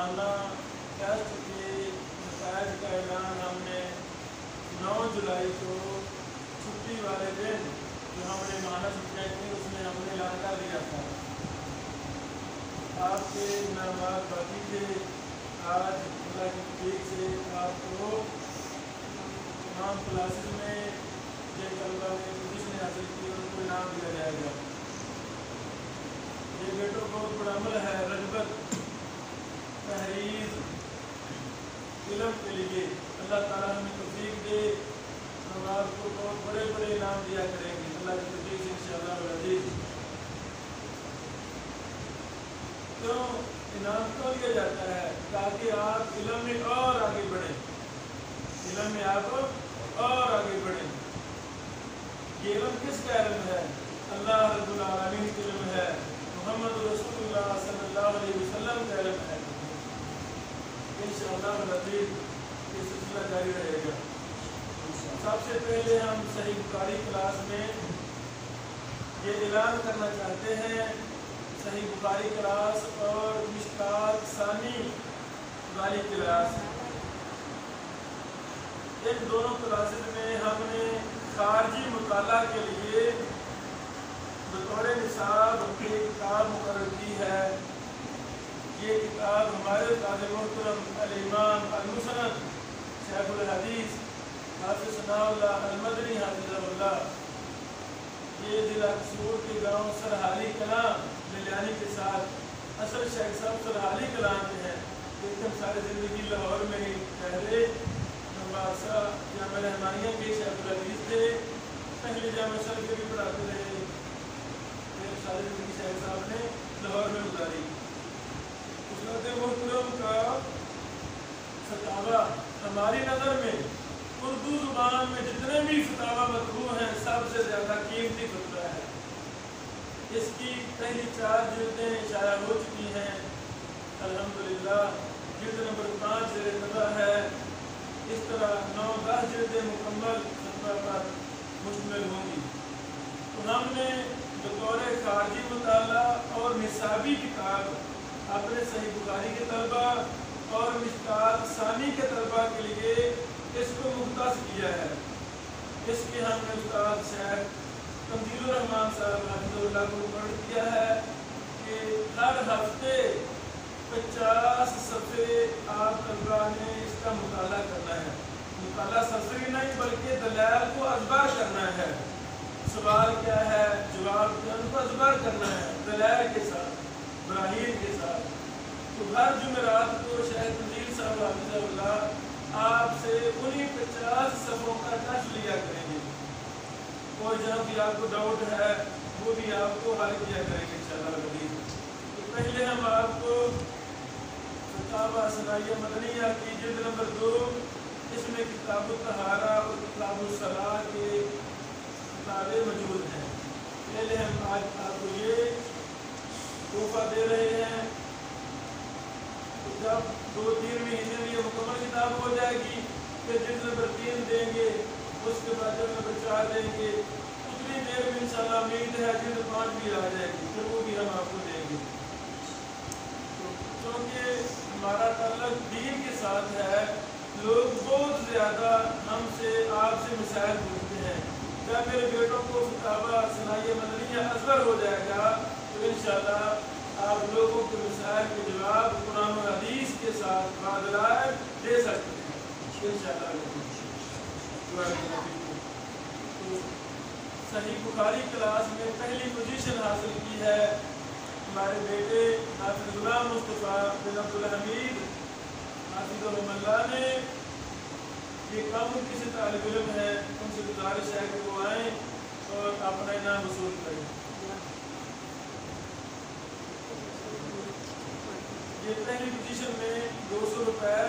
सालाना टेस्ट के नताइज का ऐलान हमने 9 जुलाई को छुट्टी वाले दिन जो हमने मानस थी उसमें हमने ऐलान कर दिया था। आपके इनामात बाकी थे। आज अल्लाह की तौफीक से आपको तमाम क्लासेस में जो तलबा ने पोजीशन हासिल की उनको इनाम दिया जाएगा। ये बेटों को बहुत बड़ा अमल है, रगबत तहरीर इल्म के लिए। अल्लाह ताला हमें तौफीक दे, हम आपको बहुत बड़े बड़े इनाम दिया करेंगे अल्लाह की तौफीक से इंशाअल्लाह अज़ीज़। क्यों इनाम क्यों दिया जाता है? ताकि आप इल्म में और आगे बढ़ें, इल्म में आप और आगे बढ़ें। ये इल्म किसका इल्म है? अल्लाह रब्बुल आलमीन का इल्म है, मोहम्मद रसूलुल्लाह सल्लल्लाहु अलैहि वसल्लम का इल्म है। इंशाअल्लाह अज़ीज़ ये सिलसिला जारी रहेगा। सबसे पहले हम सही बुखारी क्लास में ये ऐलान करना चाहते हैं, सही बुखारी क्लास और मिशकात सानी वाली क्लास, इन दोनों क्लासेस में हमने खारजी मुताला के लिए बतौर निसाब एक किताब मुकर्रर की है। ये किताब हमारे उस्ताद मोहतरम अल-इमाम अल-मुसनद शेखुल हदीस हाफिज़ सनाउल्लाह अल-मदनी हाफिज़हुल्लाह, ये जिला कसूर के गांव सरहाली कलां लिलानी के साथ, असल शेख साहब सरहाली कलां के हैं, लेकिन सारी ज़िंदगी लाहौर में ही ठहरे। नवासा जामा रहमानिया के शेखुल हदीस थे, पहले जामा शरीफ के भी पढ़ाते रहे, फिर सारी ज़िंदगी शेख साहब ने लाहौर में गुजारी। उस्ताद मोहतरम का फतावा हमारी नज़र में उर्दू ज़ुबान में जितने भी फतावा मतबू हैं सबसे ज़्यादा कीमती फतवा है। इसकी पहली 4 जिल्दें शाया हो चुकी हैं अल्हम्दुलिल्लाह। जिल्द नंबर 5 ज़ेर-ए-तबा है। इस तरह 9-10 जिल्दें मुकम्मल फतवा पर मुश्तमिल होंगी। तो हमने बतौर खारजी मुताला और निसाबी किताब अपने सही बुखारी के तलबा और मिशकात सानी के तलबा के लिए इसको मुख्तस किया है। इसके हमने उस्ताद शेख तंजीलुर रहमान साहब हफ़िज़हुल्लाह को मुकर्रर किया है कि हर हफ्ते 50 सफ़े आप तलबा ने इसका मुताला करना है। मुताला सफ़री नहीं बल्कि दलाइल को अज़बर करना है। सवाल क्या है, जवाब क्या, उनको अज़बर करना है दलाइल के साथ, बराहीन के साथ। तो हर जुमेरात को शेख तंजील साहब हफ़िज़हुल्लाह आपसे उन्हीं 50 सफ़ों का टेस्ट लिया करेंगे और जहाँ भी आपको डाउट है वो भी आपको हल किया करेंगे इंशाअल्लाह। तो पहले हम आपको फतावा सनाइया मदनिया की जिल्द नंबर 2, इसमें किताबुत तहारा और किताबुस सलाह के किताबें मौजूद हैं। पहले हम आज आपको ये तोहफा दे रहे हैं। तो जब 2-3 महीने में ये मुकम्मल किताब हो जाएगी फिर जिल्द नंबर 3 देंगे, उसके बाद जिल्द नंबर 4 देंगे। उतनी देर में इंशाअल्लाह उम्मीद है जिल्द 5 भी आ जाएगी, फिर वो भी हम आपको देंगे। तो क्योंकि हमारा ताल्लुक दीन के साथ है, लोग बहुत ज़्यादा हमसे आपसे मसाइल पूछते हैं। जब मेरे बेटों को फतावा सनाइया मदनिया असगर हो जाएगा तो इंशाअल्लाह आप लोगों के मसाइल के जवाब कुरान और हदीस के साथ बादलाए दे सकते हैं इंशाअल्लाह। तो सही बुखारी क्लास में पहली पोजीशन हासिल की है हमारे बेटे हाफिज़ गुलाम मुस्तफ़ा बिन अब्दुल हमीद हाफिज़हुल्लाह ने। ये कम किसी तालिब इल्म है, उनसे गुजारिश है कि वो आएँ और अपना इनाम वसूल करें। ये पहली पोजीशन में 200 रुपये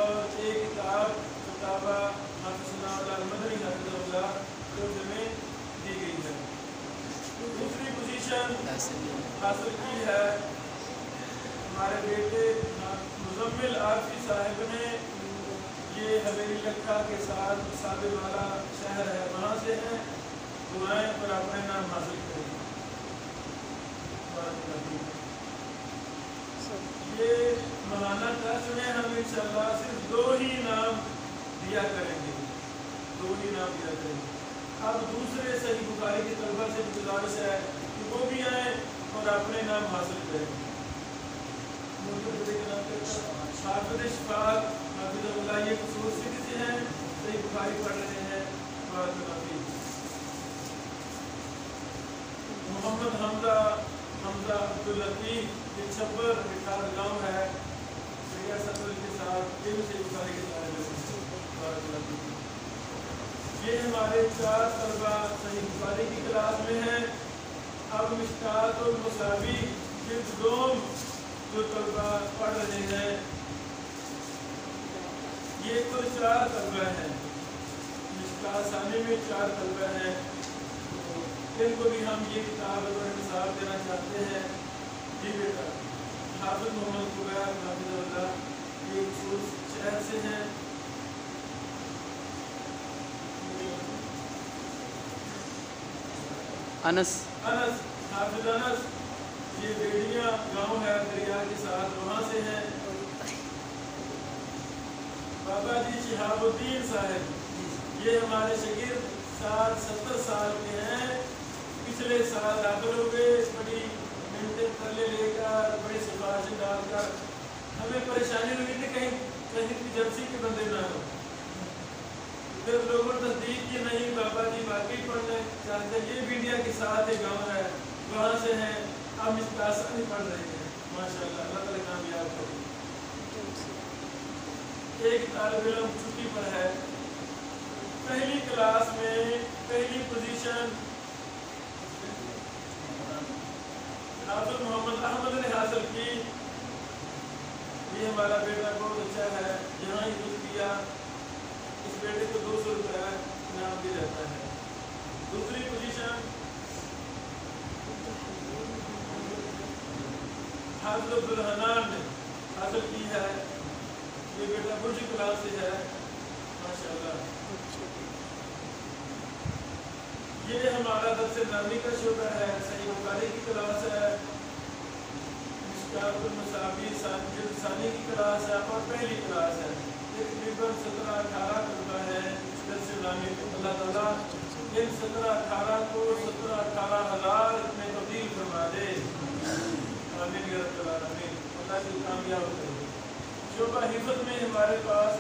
और एक किताब फतावा हाफिज़ सनाउल्लाह अल-मदनी हफ़िज़हुल्लाह में दी गई है। दूसरी पोजीशन हासिल की है हमारे बेटे मुज़म्मिल आरफी साहिब ने। ये हवेली लखा के साथ साबिर वाला शहर है, वहाँ से हैं। दुआएं पर अपने नाम हासिल करें। ये ماہانہ ٹرسٹ میں ہم انشاءاللہ صرف 2 ہی نام دیا کریں گے، 2 ہی نام دیا کریں گے۔ اب دوسرے صحیح بخاری کے طلبہ سے گزارش ہے کہ وہ بھی آئیں اور اپنے نام حاصل کریں۔ حافظ اشفاق حافظ اللہ یہ خصوصیت سے ہیں، صحیح بخاری پڑھ رہے ہیں۔ محمد حمزہ عبداللطیف یہ چھبر مٹھار گاؤں ہے، سطر کے ساتھ یہ بھی صحیح بخاری کے طالب علم ہیں۔ یہ ہمارے 4 طلبہ صحیح بخاری کی کلاس میں ہیں۔ اب مشکات المصابیح جلد 2 جو طلبہ پڑھ رہے ہیں، یہ کل 4 طلبہ ہیں۔ مشکات ثانی میں 4 طلبہ ہیں، ان کو بھی ہم یہ کتاب نصاب دینا چاہتے ہیں۔ جی بیٹا حافظ محمد قبیر حافظ اللہ یہ اصول شہر سے ہیں۔ انس حافظ انس یہ بیڑیاں گاؤں ہے دریا کے ساتھ، وہاں سے ہیں۔ بابا جی شہاب الدین صاحب یہ ہمارے شاگرد 60-70 سال کے ہیں، پچھلے سال داخل ہو گئے، بڑی منٹیں ترلے لے کر بڑی سفارشیں ڈال کر ہمیں پریشانی ہوئی تھی کہیں کی جرسی کے بندے نہ ہو۔ پھر لوگوں نے تصدیق کی نہیں بابا جی واقعی پڑھنے چاہتے ہیں، یہ بھی انڈیا کے ساتھ ایک گاؤں ہے، وہاں سے ہیں۔ اب اس کلاس نہیں پڑھ رہے ہیں، ماشاءاللہ اللہ تعالیٰ کامیاب کرے۔ ایک طالب علم چھٹی پر ہے، پہلی کلاس میں پہلی پوزیشن حافظ محمد احمد نے حاصل کی۔ یہ ہمارا بیٹا بہت اچھا ہے، یہاں ہی کچھ کیا، اس بیٹے کو 200 روپے انعام دیا جاتا ہے۔ دوسری پوزیشن حافظ عبدالحنان نے حاصل کی ہے، یہ بیٹا برج کلاس سے ہے، ماشاءاللہ۔ یہ ہمارا درس نامی کا شعبہ ہے، صحیح بخاری کی کلاس ہے، مشکات المصابیح جلد ثانی کی کلاس ہے اور پہلی کلاس ہے۔ تقریباً 17-18 طلبہ ہیں درس نامی کو۔ اللہ تعالیٰ ان 17-18 کو 17-18,000 میں تبدیل فرما دے، آمین یا رب العالمین۔ اللہ کی کامیاب کرے۔ شعبہ حفظ میں ہمارے پاس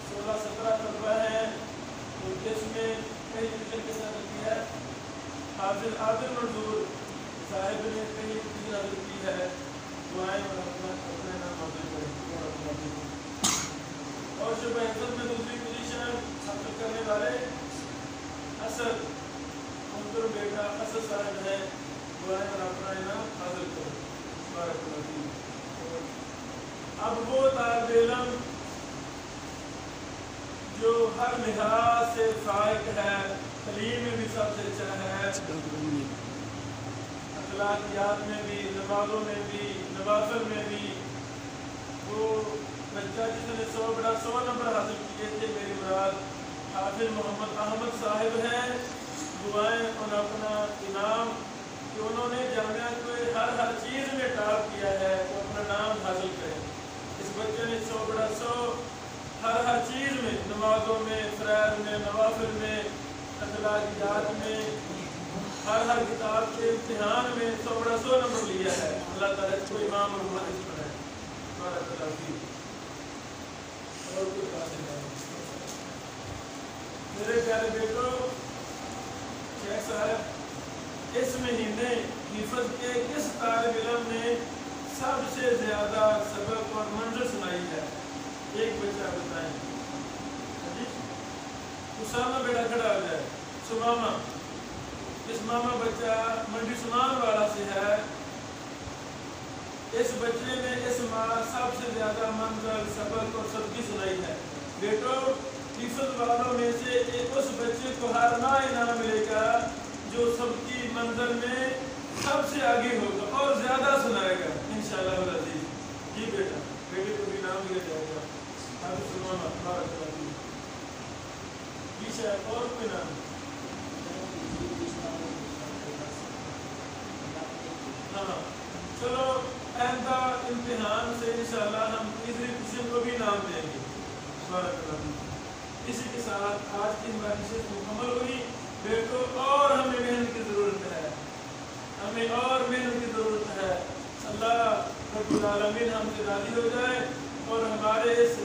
16-17 طلبہ ہیں، تو جس میں کئی ڈویژن کے ساتھ کی ہے۔ حافظ عادل منظور صاحب نے کئی ڈویژن حاصل کی ہے، دعائیں اور اپنے نام حاصل کریں۔ اور شعبہ حفظ میں دوسری پوزیشن حاصل کرنے والے اسد منظور بیٹا اسد صاحب ہے، دعائیں اور اپنا انعام حاصل کریں۔ بارک اللہ فیک۔ اب وہ طالب علم جو ہر لحاظ سے فائق ہے، تعلیم میں بھی سب سے اچھا ہے، اخلاقیات میں بھی، نمازوں میں بھی، نوافل میں بھی، وہ بچہ جس نے 100 نمبر حاصل کیے تھے، میری مراد حافظ محمد احمد صاحب ہیں۔ دعائیں اور اپنا انعام کہ انہوں نے جامعہ کو ہر چیز میں ٹاپ کیا ہے، تو اپنا نام حاصل کریں۔ اس بچے نے 100 ہر چیز میں، نمازوں میں، فرائض میں، نوافل میں، اخلاقیات میں، ہر کتاب کے امتحان میں 100 نمبر لیا ہے۔ اللہ تعالیٰ اس کو امام اور محدث بنائے۔ بارک اللہ فیک۔ اور کوئی بات نہیں۔ میرے پیارے بیٹو، شیخ صاحب اس مہینے حفظ کے کس طالب علم نے سب سے زیادہ سبق اور منظر سنائی ہے؟ ایک بچہ بتائیں۔ اسامہ بیٹا کھڑا ہو جائے۔ سمامہ، اسمامہ بچہ منڈی سمان والا سے ہے۔ اس بچے نے اس ماہ سب سے زیادہ منظر سبق اور سبقی سنائی ہے۔ بیٹو حفظ والوں میں سے اس بچے کو ہر ماہ انعام ملے گا جو سبقی منظر میں سب سے آگے ہوگا اور زیادہ سنائے گا انشاءاللہ العزیز۔ جی بیٹا، بیٹے کو بھی انعام دیا جائے گا۔ حافظ سمامہ بارک اللہ فیک۔ جی شاید اور کوئی نام؟ ہاں چلو آئندہ امتحان سے انشاءاللہ ہم को भी इनाम देंगे। इसी के साथ आज की हमारी नशिस्त मुकम्मल हुई। बेटो और हमें मेहनत की ज़रूरत है, हमें और मेहनत की ज़रूरत है। अल्लाह रब्बुल आलमीन हमसे राज़ी हो जाए और हमारे इस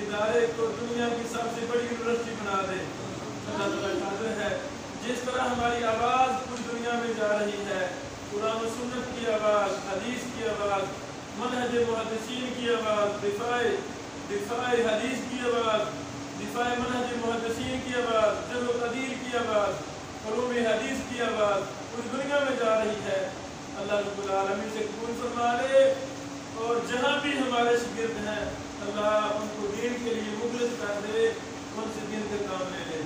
इदारे को दुनिया की सबसे बड़ी यूनिवर्सिटी बना दे। अल्लाह ताला कादिर है। जिस तरह हमारी आवाज़ पूरी दुनिया में जा रही है, कुरान और सुन्नत की आवाज़, हदीस की आवाज़, मनहज मुहद्दिसीन की आवाज़, दिफाए हदीस की आवाज़, दिफाए मनहज मुहद्दिसीन की आवाज़, जर्ह व तअदील की आवाज़, उलूम हदीस की आवाज़ पूरी दुनिया में जा रही है। अल्लाह रब्बुल आलमीन से कबूल फरमा ले और जहाँ भी हमारे शागिर्द हैं अल्लाह उनको दीन के लिए मुखलिस कर दे, उनसे दीन के काम ले ले।